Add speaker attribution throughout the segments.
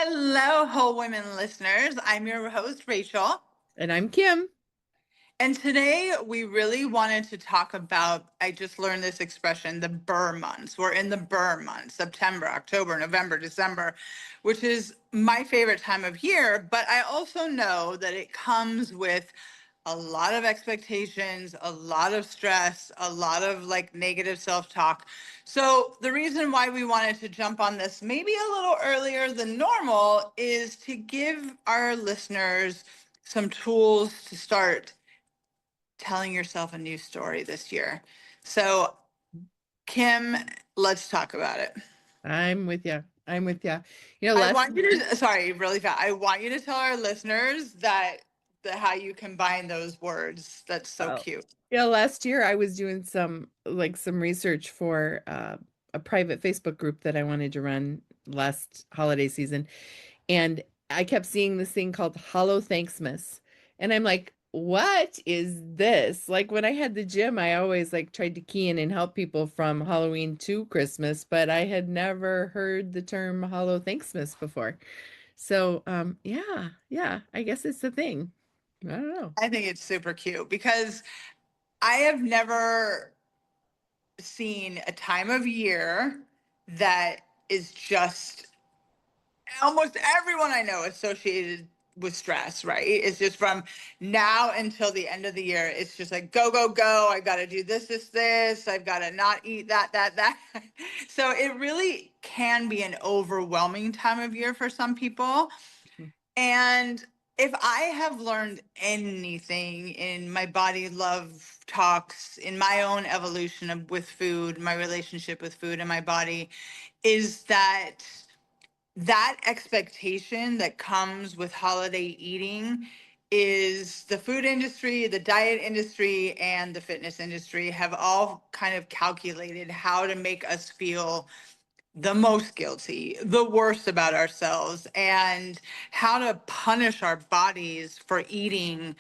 Speaker 1: Hello, Whole Women listeners. I'm your host, Rachel.
Speaker 2: And I'm Kim.
Speaker 1: And today we really wanted to talk about, I just learned this expression, the BER months. We're in the BER months, September, October, November, December, which is my favorite time of year. But I also know that it comes with a lot of expectations, a lot of stress, a lot of like negative self-talk. So the reason why we wanted to jump on this maybe a little earlier than normal is to give our listeners some tools to start telling yourself a new story this year. So, Kim, let's talk about it.
Speaker 2: I'm with you. I'm with you.
Speaker 1: I
Speaker 2: Last
Speaker 1: want you to, sorry, really fast. I want you to tell our listeners that how you combine those words. That's so
Speaker 2: oh,
Speaker 1: cute.
Speaker 2: last year I was doing some research for a private Facebook group that I wanted to run last holiday season, and I kept seeing this thing called Hollow Thanksmas, and I'm like, what is this? Like when I had the gym, I always like tried to key in and help people from Halloween to Christmas, but I had never heard the term Hollow Thanksmas before. So, yeah, I guess it's a thing. I don't know.
Speaker 1: I think it's super cute because I have never seen a time of year that is just almost everyone I know associated with stress, right? It's just from now until the end of the year. It's just like go, go, go. I got to do this. I've got to not eat that. So it really can be an overwhelming time of year for some people. And if I have learned anything in my body love talks, in my own evolution with food, my relationship with food and my body, is that expectation that comes with holiday eating is the food industry, the diet industry, and the fitness industry have all kind of calculated how to make us feel the most guilty, the worst about ourselves, and how to punish our bodies for eating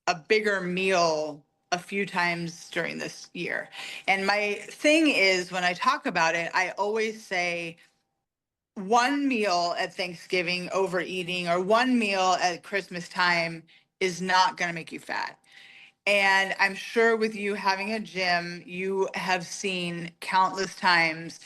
Speaker 1: a bigger meal a few times during this year. And my thing is, when I talk about it, I always say, one meal at Thanksgiving overeating or one meal at Christmas time is not going to make you fat. And I'm sure with you having a gym, you have seen countless times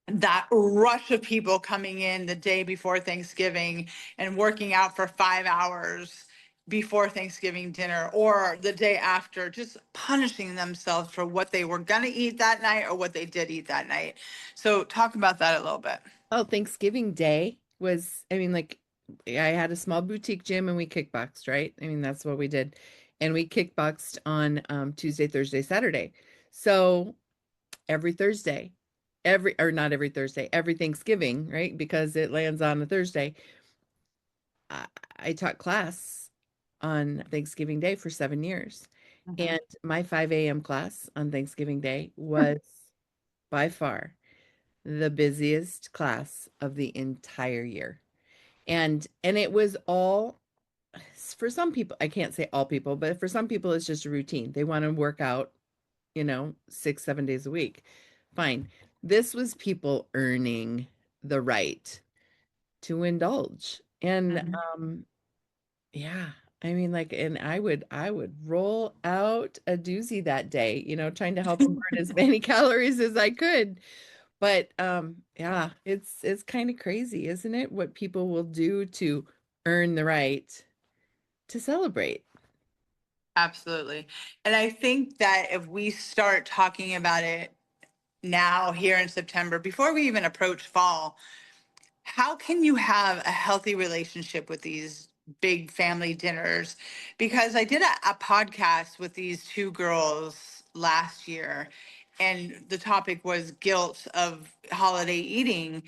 Speaker 1: that rush of people coming in the day before Thanksgiving and working out for 5 hours before Thanksgiving dinner or the day after, just punishing themselves for what they were going to eat that night or what they did eat that night. So, talk about that a little bit.
Speaker 2: Oh, Thanksgiving Day was, I mean, like I had a small boutique gym and we kickboxed, right? I mean, that's what we did. And we kickboxed on Tuesday, Thursday, Saturday. So every Thursday, or not every Thursday, every Thanksgiving, right? Because it lands on a Thursday. I, I taught class on Thanksgiving Day for 7 years.
Speaker 1: Mhm.
Speaker 2: And my 5 a.m. class on Thanksgiving Day was by far the busiest class of the entire year. And it was all, for some people, I can't say all people, but for some people it's just a routine. They want to work out, 6, 7 days a week. Fine. This was people earning the right to indulge. And
Speaker 1: Mhm.
Speaker 2: yeah, I mean, like, and I would roll out a doozy that day, trying to help them burn as many calories as I could. But yeah, it's kind of crazy, isn't it? What people will do to earn the right to celebrate.
Speaker 1: Absolutely. And I think that if we start talking about it now, here in September, before we even approach fall, how can you have a healthy relationship with these big family dinners? Because I did a podcast with these two girls last year, and the topic was guilt of holiday eating.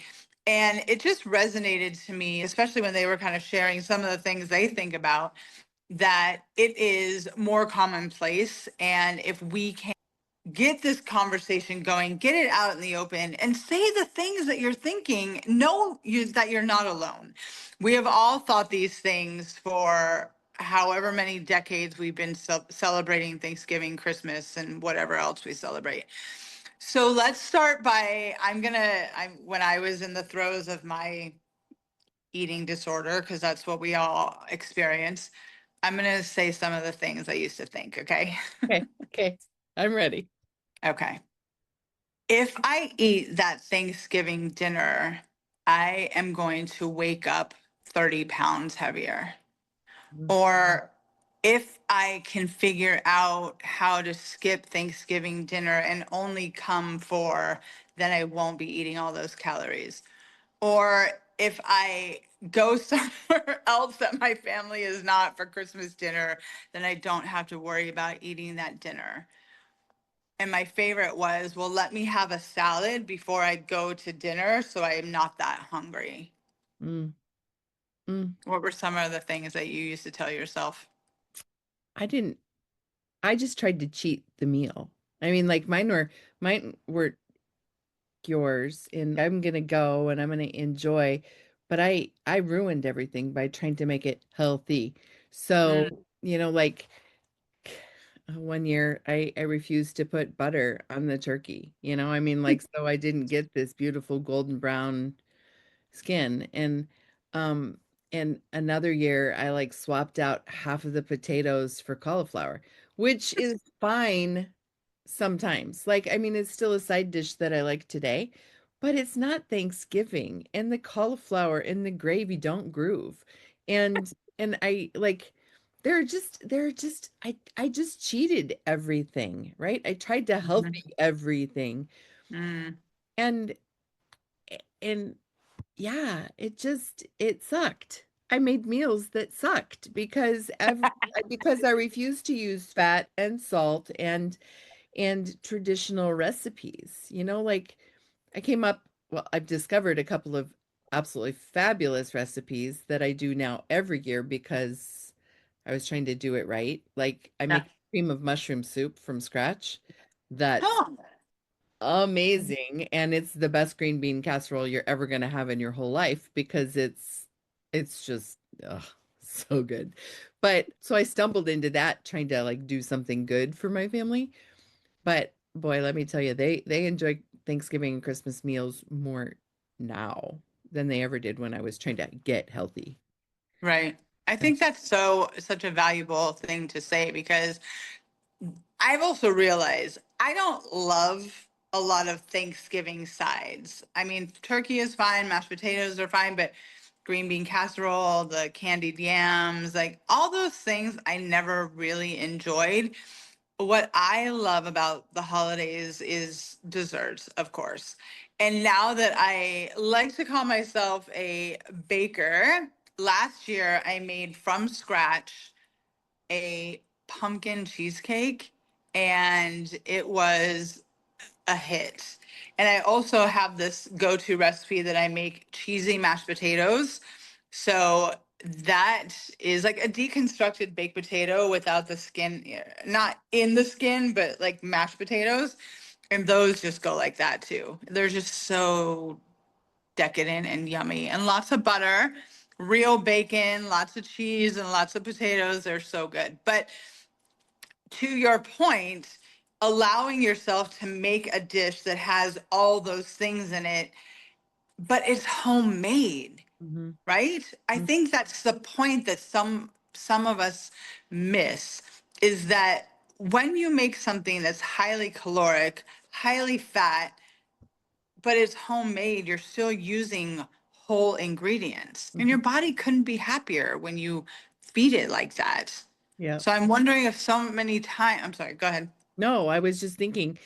Speaker 1: And it just resonated to me, especially when they were kind of sharing some of the things they think about, that it is more commonplace. And if we can get this conversation going, get it out in the open, and say the things that you're thinking, know that you're not alone. We have all thought these things for however many decades we've been celebrating Thanksgiving, Christmas, and whatever else we celebrate. So let's start by, when I was in the throes of my eating disorder, because that's what we all experience, I'm going to say some of the things I used to think, okay?
Speaker 2: Okay. Okay. I'm ready.
Speaker 1: Okay. If I eat that Thanksgiving dinner, I am going to wake up 30 pounds heavier.
Speaker 2: Mm,
Speaker 1: Or if I can figure out how to skip Thanksgiving dinner and only come for, then I won't be eating all those calories. Or if I go somewhere else that my family is not for Christmas dinner, then I don't have to worry about eating that dinner. And my favorite was, well, let me have a salad before I go to dinner so I am not that hungry.
Speaker 2: mm, mm.
Speaker 1: What were some of the things that you used to tell yourself?
Speaker 2: I didn't, I just tried to cheat the meal. I mean, like mine were yours, and I'm gonna go and I'm gonna enjoy, but I ruined everything by trying to make it healthy.
Speaker 1: Mm,
Speaker 2: So, like one year I refused to put butter on the turkey. I mean, like, so I didn't get this beautiful golden brown skin. Um and another year I like swapped out half of the potatoes for cauliflower, which is fine sometimes. Like, I mean, it's still a side dish that I like today, but it's not Thanksgiving, and the cauliflower and the gravy don't groove. And I like I just cheated everything, right? I tried to
Speaker 1: mhm,
Speaker 2: healthy everything.
Speaker 1: mm,
Speaker 2: And and yeah, it sucked. I made meals that sucked because I refused to use fat and salt and traditional recipes. Like I came up, well, I've discovered a couple of absolutely fabulous recipes that I do now every year because I was trying to do it right. Like I
Speaker 1: yeah.
Speaker 2: make cream of mushroom soup from scratch. That's
Speaker 1: Oh,
Speaker 2: amazing, and it's the best green bean casserole you're ever going to have in your whole life because it's just so good. But so I stumbled into that trying to like do something good for my family. But boy, let me tell you, they enjoy Thanksgiving and Christmas meals more now than they ever did when I was trying to get healthy.
Speaker 1: right. I
Speaker 2: Yeah.
Speaker 1: think that's such a valuable thing to say, because I've also realized I don't love a lot of Thanksgiving sides. I mean, turkey is fine, mashed potatoes are fine, but green bean casserole, the candied yams, like all those things I never really enjoyed. What I love about the holidays is desserts, of course. And now that I like to call myself a baker, last year I made from scratch a pumpkin cheesecake, and it was a hit. And I also have this go-to recipe that I make cheesy mashed potatoes. So that is like a deconstructed baked potato without the skin, not in the skin, but like mashed potatoes. And those just go like that too. They're just so decadent and yummy, and lots of butter, real bacon, lots of cheese, and lots of potatoes. They're so good. But to your point, allowing yourself to make a dish that has all those things in it, but it's homemade,
Speaker 2: Mhm.
Speaker 1: right? I
Speaker 2: Mhm.
Speaker 1: think that's the point that some of us miss, is that when you make something that's highly caloric, highly fat, but it's homemade, you're still using whole ingredients. And
Speaker 2: Mhm.
Speaker 1: your body couldn't be happier when you feed it like that.
Speaker 2: Yeah.
Speaker 1: So I'm wondering if so many times, I'm sorry, go ahead.
Speaker 2: No, I was just thinking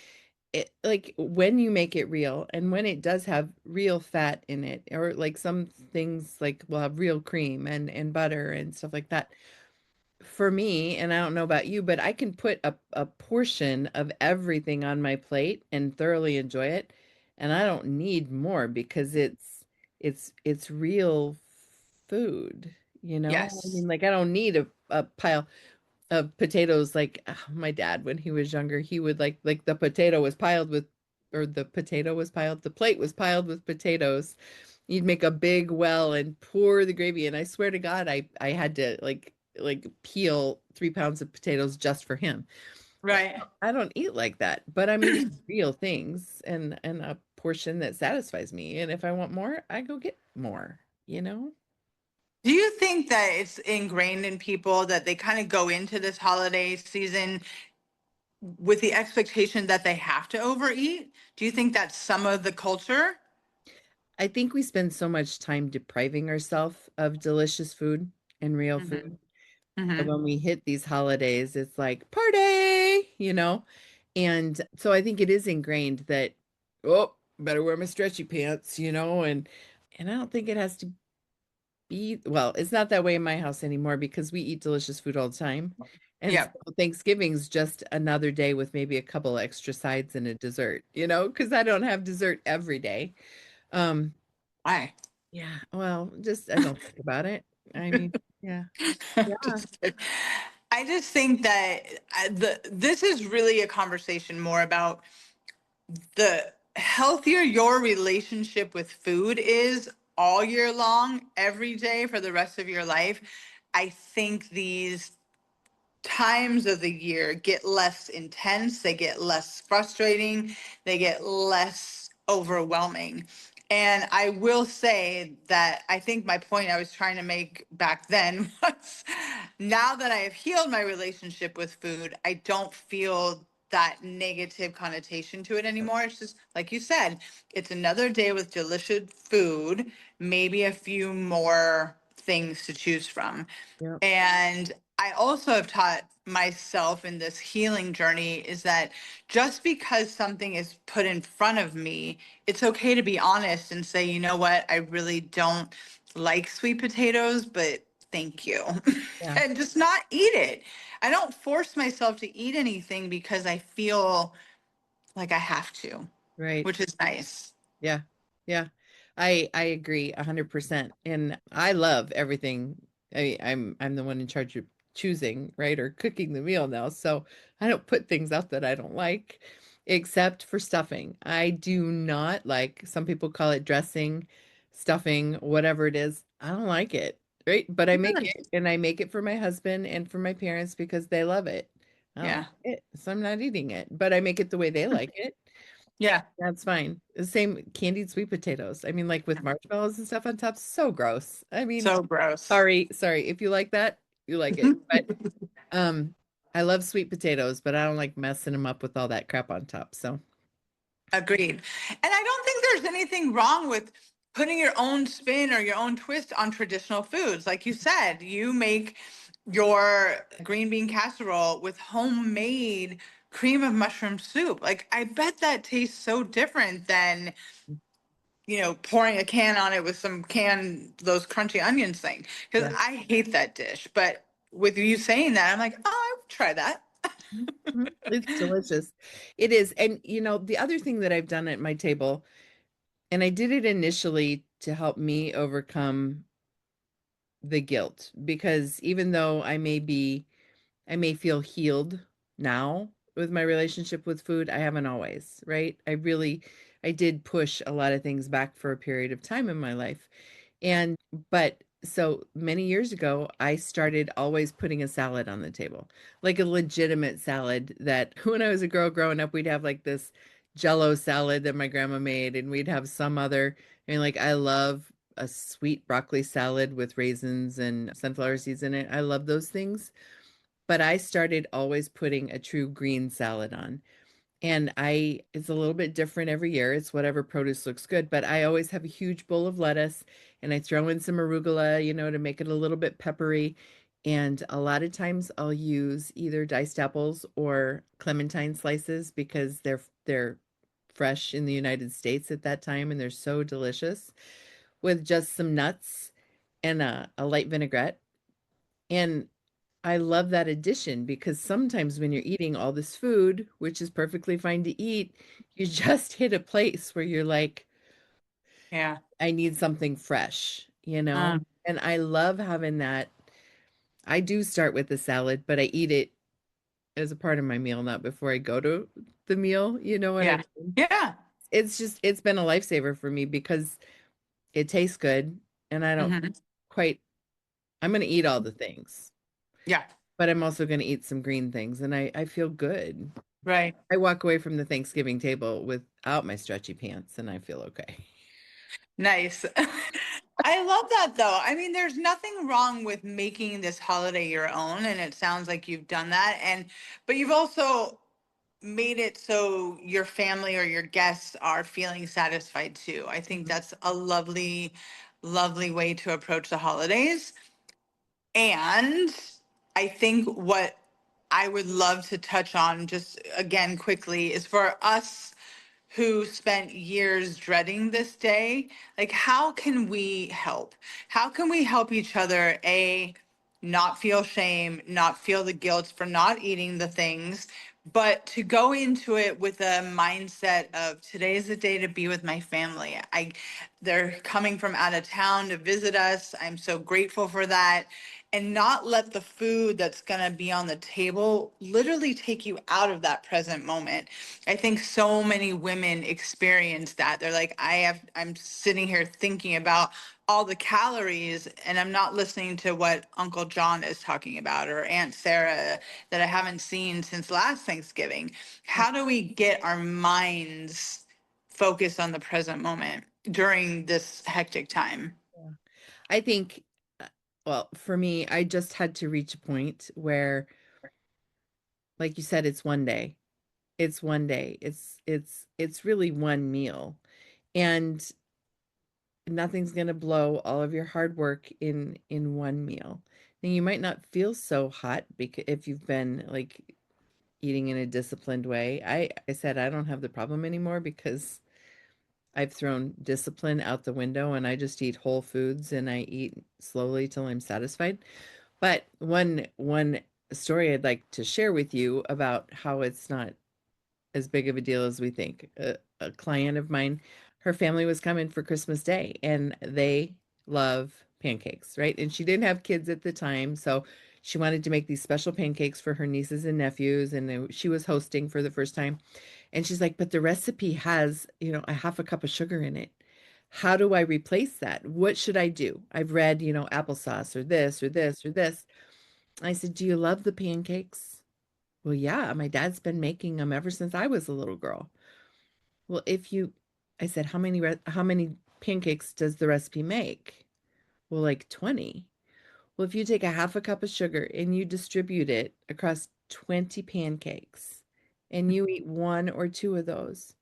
Speaker 2: like when you make it real and when it does have real fat in it, or like some things like will have real cream and butter and stuff like that. For me, and I don't know about you, but I can put a portion of everything on my plate and thoroughly enjoy it. And I don't need more because it's real food, I
Speaker 1: Yes.
Speaker 2: mean, like I don't need a pile of potatoes. Like my dad, when he was younger, he would like the potato was piled with, or the potato was piled, the plate was piled with potatoes. You'd make a big well and pour the gravy, and I swear to God, I had to like peel 3 pounds of potatoes just for him.
Speaker 1: Right.
Speaker 2: I don't eat like that, but I'm eating real things and a portion that satisfies me. And if I want more, I go get more, you know?
Speaker 1: Do you think that it's ingrained in people that they kind of go into this holiday season with the expectation that they have to overeat? Do you think that's some of the culture?
Speaker 2: I think we spend so much time depriving ourselves of delicious food and real
Speaker 1: Hmm.
Speaker 2: food. But
Speaker 1: Hmm.
Speaker 2: when we hit these holidays, it's like party, you know? And so I think it is ingrained that, oh, better wear my stretchy pants, and I don't think it has to be, well, it's not that way in my house anymore because we eat delicious food all the time. And so
Speaker 1: Yeah.
Speaker 2: Thanksgiving's just another day with maybe a couple extra sides and a dessert, because I don't have dessert every day. Um,
Speaker 1: Why?
Speaker 2: yeah, well, just I don't think about it. I mean, yeah. Yeah,
Speaker 1: Just kidding. I just think that this is really a conversation more about the healthier your relationship with food is all year long, every day for the rest of your life. I think these times of the year get less intense, they get less frustrating, they get less overwhelming. And I will say that I think my point I was trying to make back then was now that I have healed my relationship with food, I don't feel that negative connotation to it anymore. It's just like you said, it's another day with delicious food, maybe a few more things to choose from.
Speaker 2: yeah,
Speaker 1: And I also have taught myself in this healing journey is that just because something is put in front of me, it's okay to be honest and say, you know what, I really don't like sweet potatoes, but thank you.
Speaker 2: yeah,
Speaker 1: And just not eat it. I don't force myself to eat anything because I feel like I have to,
Speaker 2: right.
Speaker 1: which is nice.
Speaker 2: Yeah. Yeah. I agree 100%. And I love everything. I'm the one in charge of choosing, right, or cooking the meal now. So I don't put things out that I don't like, except for stuffing. I do not like, some people call it dressing, stuffing, whatever it is. I don't like it, right? But I make
Speaker 1: Really?
Speaker 2: it, and I make it for my husband and for my parents because they love it. I don't
Speaker 1: Yeah.
Speaker 2: like it, so I'm not eating it, but I make it the way they like it.
Speaker 1: Yeah.
Speaker 2: That's fine. The same candied sweet potatoes. I mean, like with marshmallows and stuff on top, so gross. I mean,
Speaker 1: So gross.
Speaker 2: sorry. If you like that, you like it. But um, I love sweet potatoes, but I don't like messing them up with all that crap on top. So
Speaker 1: Agreed. And I don't think there's anything wrong with putting your own spin or your own twist on traditional foods. Like you said, you make your green bean casserole with homemade cream of mushroom soup. Like, I bet that tastes so different than, pouring a can on it with some those crunchy onions thing. Because
Speaker 2: yeah.
Speaker 1: I hate that dish. But with you saying that, I'm like, oh, I would try that.
Speaker 2: Mhm. It's delicious. It is. And the other thing that I've done at my table, and I did it initially to help me overcome the guilt, because even though I may feel healed now with my relationship with food. I haven't always, right? I did push a lot of things back for a period of time in my life. But so many years ago, I started always putting a salad on the table, like a legitimate salad that when I was a girl growing up, we'd have like this Jello salad that my grandma made, and we'd have some other, like I love a sweet broccoli salad with raisins and sunflower seeds in it. I love those things, but I started always putting a true green salad on. And it's a little bit different every year. It's whatever produce looks good, but I always have a huge bowl of lettuce and I throw in some arugula, to make it a little bit peppery. And a lot of times I'll use either diced apples or clementine slices because they're fresh in the United States at that time and they're so delicious, with just some nuts and a light vinaigrette. And I love that addition because sometimes when you're eating all this food, which is perfectly fine to eat, you just hit a place where you're like,
Speaker 1: Yeah.
Speaker 2: I need something fresh, you know?
Speaker 1: Mm,
Speaker 2: And I love having that. I do start with the salad, but I eat it as a part of my meal, not before I go to the meal. You know what I
Speaker 1: yeah.
Speaker 2: mean?
Speaker 1: Yeah.
Speaker 2: It's been a lifesaver for me because it tastes good and I don't
Speaker 1: Hmm.
Speaker 2: quite, I'm going to eat all the things,
Speaker 1: Yeah.
Speaker 2: but I'm also going to eat some green things and I feel good.
Speaker 1: Right.
Speaker 2: I walk away from the Thanksgiving table without my stretchy pants and I feel okay.
Speaker 1: Nice. I love that though. I mean, there's nothing wrong with making this holiday your own, and it sounds like you've done that. And but you've also made it so your family or your guests are feeling satisfied too. I think
Speaker 2: Mhm.
Speaker 1: that's a lovely, lovely way to approach the holidays. And I think what I would love to touch on just again quickly is for us who spent years dreading this day, like how can we help? How can we help each other, A, not feel shame, not feel the guilt for not eating the things, but to go into it with a mindset of today's the day to be with my family. They're coming from out of town to visit us. I'm so grateful for that. And not let the food that's going to be on the table literally take you out of that present moment. I think so many women experience that. They're like, I'm sitting here thinking about all the calories and I'm not listening to what Uncle John is talking about or Aunt Sarah that I haven't seen since last Thanksgiving.
Speaker 2: Yeah.
Speaker 1: How do we get our minds focused on the present moment during this hectic time?
Speaker 2: Yeah. I think, well, for me, I just had to reach a point where, like you said, it's one day. It's one day. It's really one meal. And nothing's going to blow all of your hard work in one meal. Now you might not feel so hot because if you've been like eating in a disciplined way. I said I don't have the problem anymore because I've thrown discipline out the window and I just eat whole foods and I eat slowly till I'm satisfied. But one story I'd like to share with you about how it's not as big of a deal as we think. A client of mine, her family was coming for Christmas Day and they love pancakes, right? And she didn't have kids at the time, so she wanted to make these special pancakes for her nieces and nephews, and she was hosting for the first time. And she's like, but the recipe has, a half a cup of sugar in it. How do I replace that? What should I do? I've read, applesauce or this or this or this. I said, do you love the pancakes? Well, yeah, my dad's been making them ever since I was a little girl. Well, I said, how many pancakes does the recipe make? Well, like 20. Well, if you take a half a cup of sugar and you distribute it across 20 pancakes and you eat one or two of those,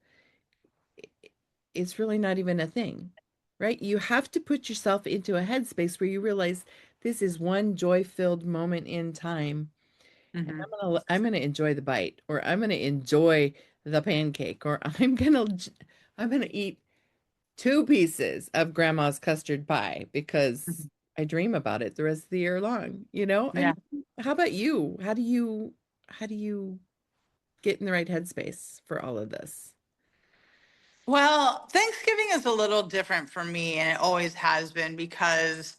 Speaker 2: it's really not even a thing, right? You have to put yourself into a headspace where you realize this is one joy-filled moment in time. And
Speaker 1: Mhm.
Speaker 2: I'm gonna enjoy the bite, or I'm gonna enjoy the pancake, or I'm gonna eat two pieces of grandma's custard pie because
Speaker 1: Mhm.
Speaker 2: I dream about it the rest of the year long, you know? I
Speaker 1: Yeah.
Speaker 2: mean, how about you? How do you get in the right headspace for all of this?
Speaker 1: Well, Thanksgiving is a little different for me, and it always has been because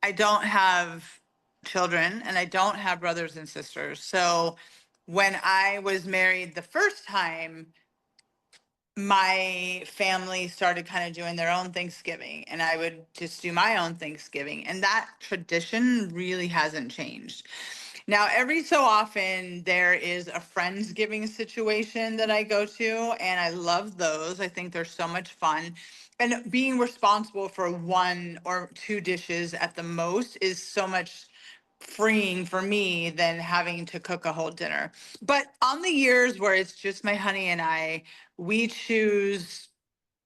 Speaker 1: I don't have children and I don't have brothers and sisters. So when I was married the first time, my family started kind of doing their own Thanksgiving, and I would just do my own Thanksgiving. And that tradition really hasn't changed. Now, every so often, there is a Friendsgiving situation that I go to, and I love those. I think they're so much fun. And being responsible for one or two dishes at the most is so much freeing for me than having to cook a whole dinner. But on the years where it's just my honey and I, we choose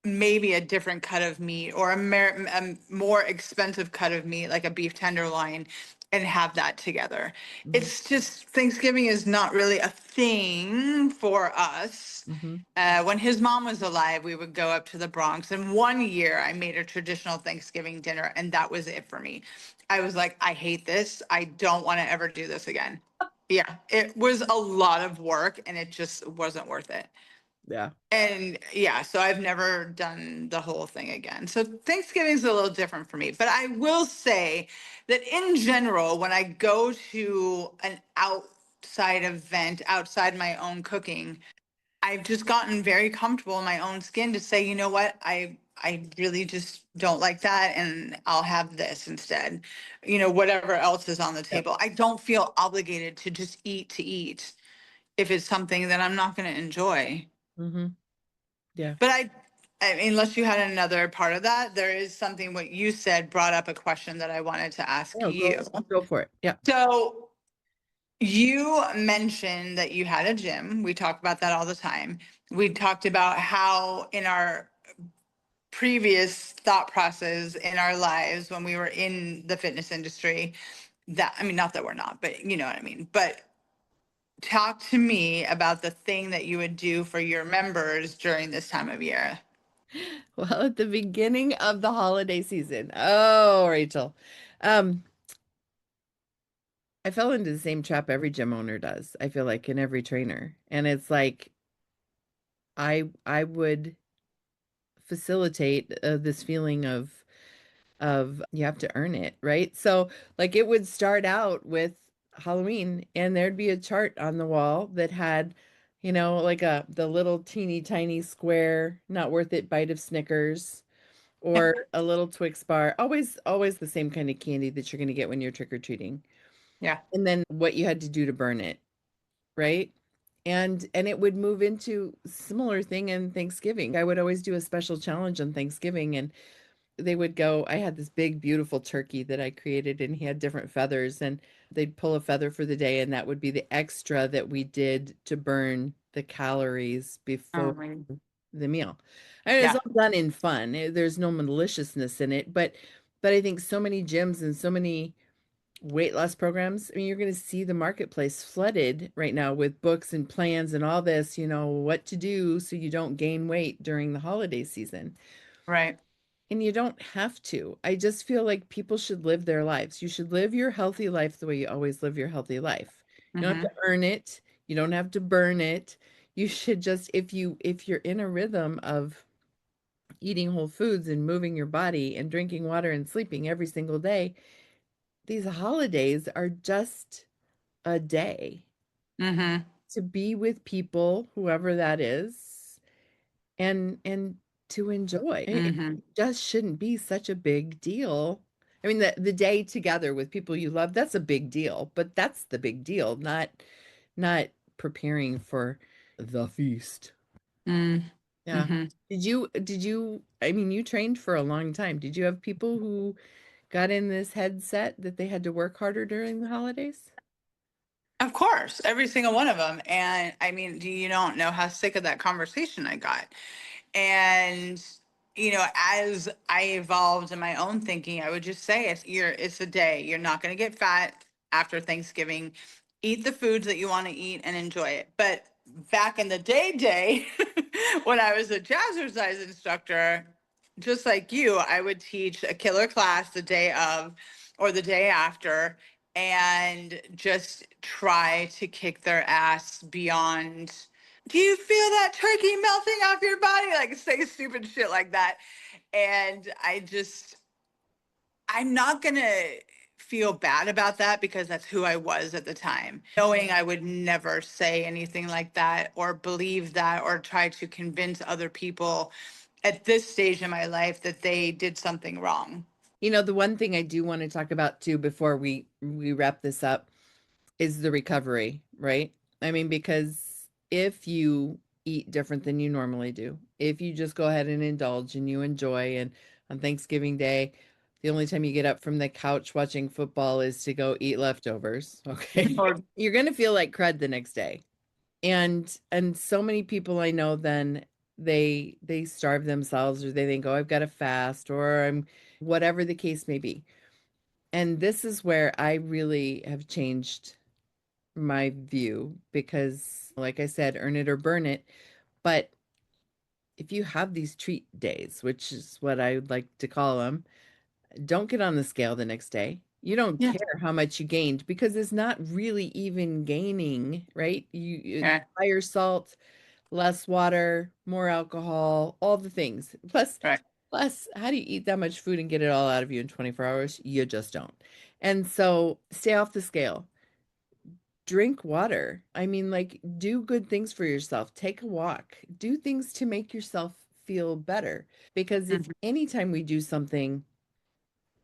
Speaker 1: maybe a different cut of meat or a more expensive cut of meat, like a beef tenderloin, and have that together.
Speaker 2: Mhm.
Speaker 1: It's just Thanksgiving is not really a thing for us.
Speaker 2: Mhm.
Speaker 1: When his mom was alive, we would go up to the Bronx, and one year I made a traditional Thanksgiving dinner, and that was it for me. I was like, I hate this. I don't want to ever do this again. Yeah, it was a lot of work, and it just wasn't worth it.
Speaker 2: Yeah.
Speaker 1: And yeah, so I've never done the whole thing again. So Thanksgiving's a little different for me. But I will say that in general, when I go to an outside event, outside my own cooking, I've just gotten very comfortable in my own skin to say, you know what, I really just don't like that and I'll have this instead. Whatever else is on the
Speaker 2: Yep.
Speaker 1: table. I don't feel obligated to eat if it's something that I'm not going to enjoy.
Speaker 2: Mhm. Yeah.
Speaker 1: But I I mean, unless you had another part of that, there is something what you said brought up a question that I wanted to ask
Speaker 2: No,
Speaker 1: you.
Speaker 2: go for it. Yeah.
Speaker 1: So you mentioned that you had a gym. We talk about that all the time. We talked about how in our previous thought process in our lives when we were in the fitness industry, that, I mean, not that we're not, but you know what I mean. But talk to me about the thing that you would do for your members during this time of year.
Speaker 2: Well, at the beginning of the holiday season. Oh, Rachel. Um, I fell into the same trap every gym owner does, I feel like, and every trainer. And it's like I would facilitate this feeling of you have to earn it, right? So like it would start out with Halloween and there'd be a chart on the wall that had, like the little teeny tiny square, not worth it bite of Snickers
Speaker 1: Yeah.
Speaker 2: or a little Twix bar. Always the same kind of candy that you're going to get when you're trick or treating.
Speaker 1: Yeah.
Speaker 2: And then what you had to do to burn it, right? And it would move into similar thing in Thanksgiving. I would always do a special challenge on Thanksgiving and they would go, I had this big beautiful turkey that I created and he had different feathers and they'd pull a feather for the day and that would be the extra that we did to burn the calories
Speaker 1: Oh
Speaker 2: before
Speaker 1: my,
Speaker 2: the meal. I mean, it's
Speaker 1: yeah.
Speaker 2: all done in fun. There's no maliciousness in it, but I think so many gyms and so many weight loss programs, I mean, you're going to see the marketplace flooded right now with books and plans and all this, what to do so you don't gain weight during the holiday season.
Speaker 1: Right.
Speaker 2: And you don't have to. I just feel like people should live their lives. You should live your healthy life the way you always live your healthy life. You don't have
Speaker 1: Mm-hmm.
Speaker 2: to earn it. You don't have to burn it. You should just if you're in a rhythm of eating whole foods and moving your body and drinking water and sleeping every single day, these holidays are just a day
Speaker 1: Mm-hmm.
Speaker 2: to be with people, whoever that is, and to enjoy. It
Speaker 1: Mm-hmm.
Speaker 2: just shouldn't be such a big deal. I mean, the day together with people you love, that's a big deal, but that's the big deal, not preparing for the feast. Yeah.
Speaker 1: Mm-hmm.
Speaker 2: Did you, I mean, you trained for a long time. Did you have people who got in this headset that they had to work harder during the holidays?
Speaker 1: Of course, every single one of them. And I mean, you don't know how sick of that conversation I got. And as I evolved in my own thinking, I would just say it's a day. You're not going to get fat after Thanksgiving. Eat the foods that you want to eat and enjoy it. But back in the day, when I was a jazzercise instructor, just like you, I would teach a killer class the day of or the day after and just try to kick their ass beyond. Do you feel that turkey melting off your body? Like say stupid shit like that. And I'm not gonna feel bad about that because that's who I was at the time. Knowing I would never say anything like that or believe that or try to convince other people at this stage in my life that they did something wrong.
Speaker 2: The one thing I do want to talk about too before we wrap this up is the recovery, right? I mean, because if you eat different than you normally do, if you just go ahead and indulge and you enjoy, and on Thanksgiving Day, the only time you get up from the couch watching football is to go eat leftovers, okay?
Speaker 1: Or
Speaker 2: You're going to feel like crud the next day. And so many people I know then they starve themselves or they think, "Oh, I've got to fast," or I'm whatever the case may be. And this is where I really have changed my view because, like I said, earn it or burn it. But if you have these treat days, which is what I would like to call them, don't get on the scale the next day. You don't
Speaker 1: yeah,
Speaker 2: care how much you gained because it's not really even gaining, right?
Speaker 1: yeah,
Speaker 2: Higher salt, less water, more alcohol, all the things.
Speaker 1: right.
Speaker 2: Plus, how do you eat that much food and get it all out of you in 24 hours? You just don't. And so stay off the scale. Drink water. I mean, like, do good things for yourself. Take a walk. Do things to make yourself feel better. Because if
Speaker 1: Mhm.
Speaker 2: anytime we do something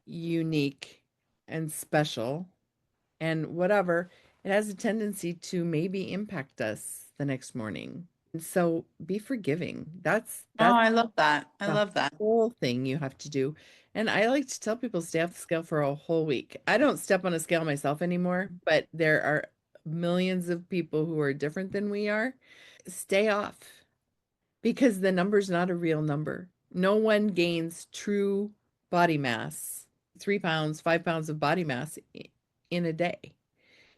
Speaker 2: unique and special and whatever, it has a tendency to maybe impact us the next morning. So be forgiving.
Speaker 1: Oh,
Speaker 2: That's
Speaker 1: I love that. I
Speaker 2: the
Speaker 1: love that.
Speaker 2: whole thing you have to do. And I like to tell people stay off the scale for a whole week. I don't step on a scale myself anymore, but there are millions of people who are different than we are. Stay off because the number's not a real number. No one gains true body mass, 3 pounds, 5 pounds of body mass in a day.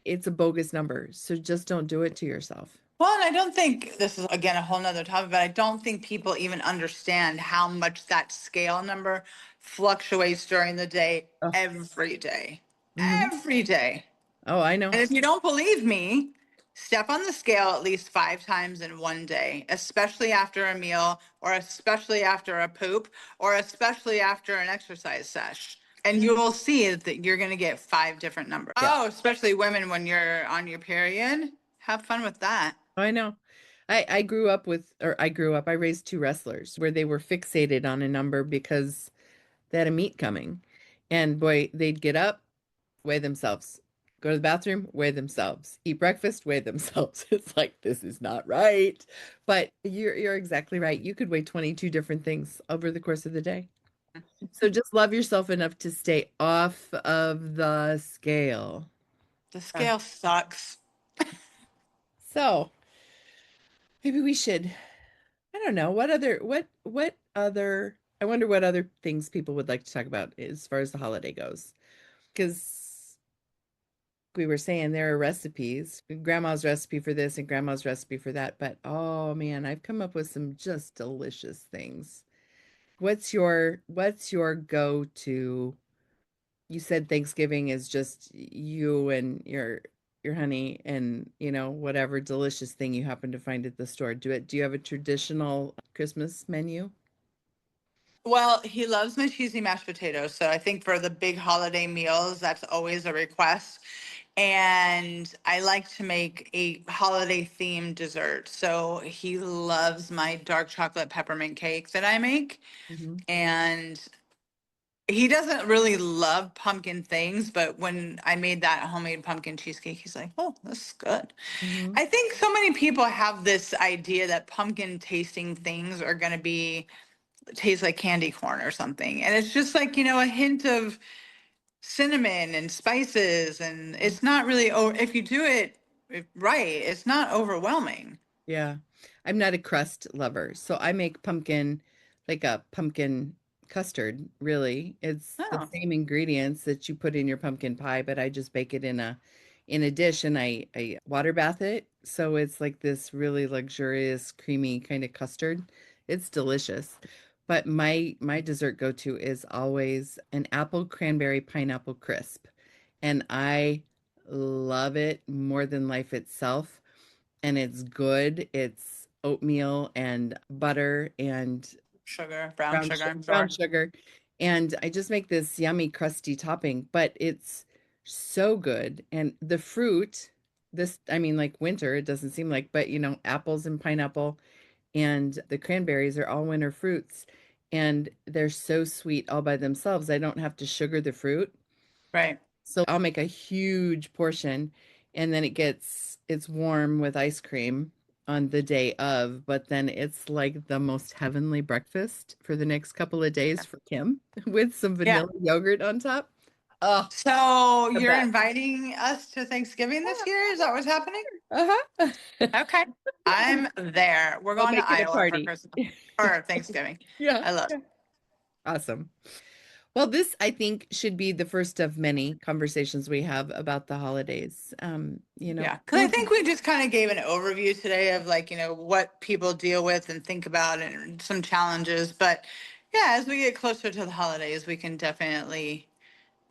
Speaker 2: It's a bogus number. So just don't do it to yourself.
Speaker 1: Well, and I don't think this is again a whole nother topic, but I don't think people even understand how much that scale number fluctuates during the day,
Speaker 2: Oh,
Speaker 1: every day.
Speaker 2: mhm.
Speaker 1: Every day.
Speaker 2: Oh, I know.
Speaker 1: And if you don't believe me, step on the scale at least 5 times in one day, especially after a meal, or especially after a poop, or especially after an exercise sesh. And you will see that you're going to get 5 different numbers.
Speaker 2: Yeah.
Speaker 1: Oh, especially women when you're on your period. Have fun with that.
Speaker 2: Oh, I know. I grew up with, or I grew up, I raised two wrestlers where they were fixated on a number because they had a meet coming. And boy, they'd get up, weigh themselves, go to the bathroom, weigh themselves, eat breakfast, weigh themselves. It's like, this is not right. But you're exactly right. You could weigh 22 different things over the course of the day. So just love yourself enough to stay off of the scale.
Speaker 1: The
Speaker 2: Yeah.
Speaker 1: scale sucks.
Speaker 2: So maybe we should, I don't know, what other, I wonder what other things people would like to talk about as far as the holiday goes. Because we were saying there are recipes, grandma's recipe for this and grandma's recipe for that, but oh man, I've come up with some just delicious things. What's your go-to? You said Thanksgiving is just you and your honey and whatever delicious thing you happen to find at the store. Do you have a traditional Christmas menu?
Speaker 1: Well, he loves my cheesy mashed potatoes. So I think for the big holiday meals, that's always a request. And I like to make a holiday themed dessert. So he loves my dark chocolate peppermint cake that I make.
Speaker 2: Hmm.
Speaker 1: And he doesn't really love pumpkin things, but when I made that homemade pumpkin cheesecake, he's like, oh, this is good.
Speaker 2: Hmm.
Speaker 1: I think so many people have this idea that pumpkin tasting things are going to be taste like candy corn or something. And it's just like, a hint of cinnamon and spices. And it's not really, oh, if you do it right, it's not overwhelming.
Speaker 2: Yeah. I'm not a crust lover, so I make pumpkin, like a pumpkin custard, really. It's the
Speaker 1: Oh,
Speaker 2: same ingredients that you put in your pumpkin pie, but I just bake it in a dish and I water bath it. So it's like this really luxurious, creamy kind of custard. It's delicious. But my dessert go-to is always an apple cranberry pineapple crisp. And I love it more than life itself, and it's good. It's oatmeal and butter and
Speaker 1: sugar, brown
Speaker 2: brown
Speaker 1: sugar, I'm
Speaker 2: brown
Speaker 1: sure.
Speaker 2: sugar. And I just make this yummy crusty topping, but it's so good. And the fruit, this, I mean, like winter, it doesn't seem like, but apples and pineapple and the cranberries are all winter fruits. And they're so sweet all by themselves. I don't have to sugar the fruit.
Speaker 1: Right.
Speaker 2: So I'll make a huge portion and then it's warm with ice cream on the day of, but then it's like the most heavenly breakfast for the next couple of days for Kim with some
Speaker 1: Yeah.
Speaker 2: vanilla yogurt on top. Oh,
Speaker 1: So
Speaker 2: the
Speaker 1: you're
Speaker 2: best.
Speaker 1: inviting us to Thanksgiving this year? Is that what's happening?
Speaker 2: Uh-huh.
Speaker 1: Okay. I'm there. We're
Speaker 2: We'll
Speaker 1: going to
Speaker 2: make it a
Speaker 1: Iowa for
Speaker 2: party.
Speaker 1: Christmas or Thanksgiving.
Speaker 2: Yeah.
Speaker 1: I love
Speaker 2: Yeah.
Speaker 1: it.
Speaker 2: Awesome. Well, this I think should be the first of many conversations we have about the holidays.
Speaker 1: Yeah, because I
Speaker 2: Food.
Speaker 1: think we just kind of gave an overview today of like, what people deal with and think about and some challenges. But yeah, as we get closer to the holidays, we can definitely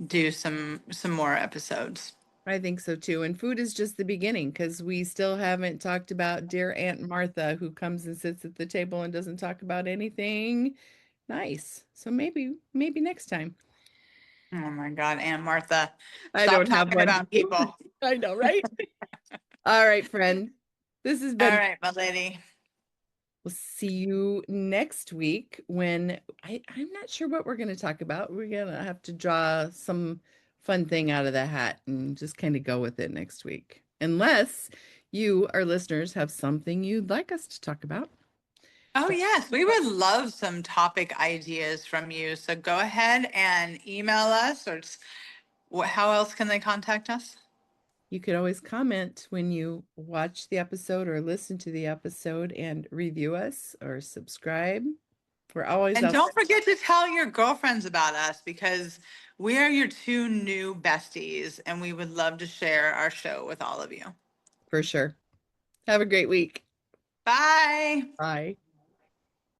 Speaker 1: do some more episodes.
Speaker 2: I think so too. And food is just the beginning because we still haven't talked about dear Aunt Martha who comes and sits at the table and doesn't talk about anything nice. So maybe next time.
Speaker 1: Oh my God, Aunt Martha,
Speaker 2: I
Speaker 1: stop
Speaker 2: don't have
Speaker 1: talking
Speaker 2: one.
Speaker 1: about people.
Speaker 2: I know, right? All right, friend. This has
Speaker 1: All
Speaker 2: been.
Speaker 1: right, my lady.
Speaker 2: We'll see you next week when I'm not sure what we're going to talk about. We're going to have to draw some fun thing out of the hat and just kind of go with it next week. Unless you, our listeners, have something you'd like us to talk about.
Speaker 1: Oh, yes, we would love some topic ideas from you. So go ahead and email us, or how else can they contact us?
Speaker 2: You could always comment when you watch the episode or listen to the episode and review us or subscribe. We're always
Speaker 1: And
Speaker 2: out
Speaker 1: don't forget to tell your girlfriends about us, because we are your two new besties and we would love to share our show with all of you.
Speaker 2: for sure. Have a great week.
Speaker 1: Bye.
Speaker 2: Bye.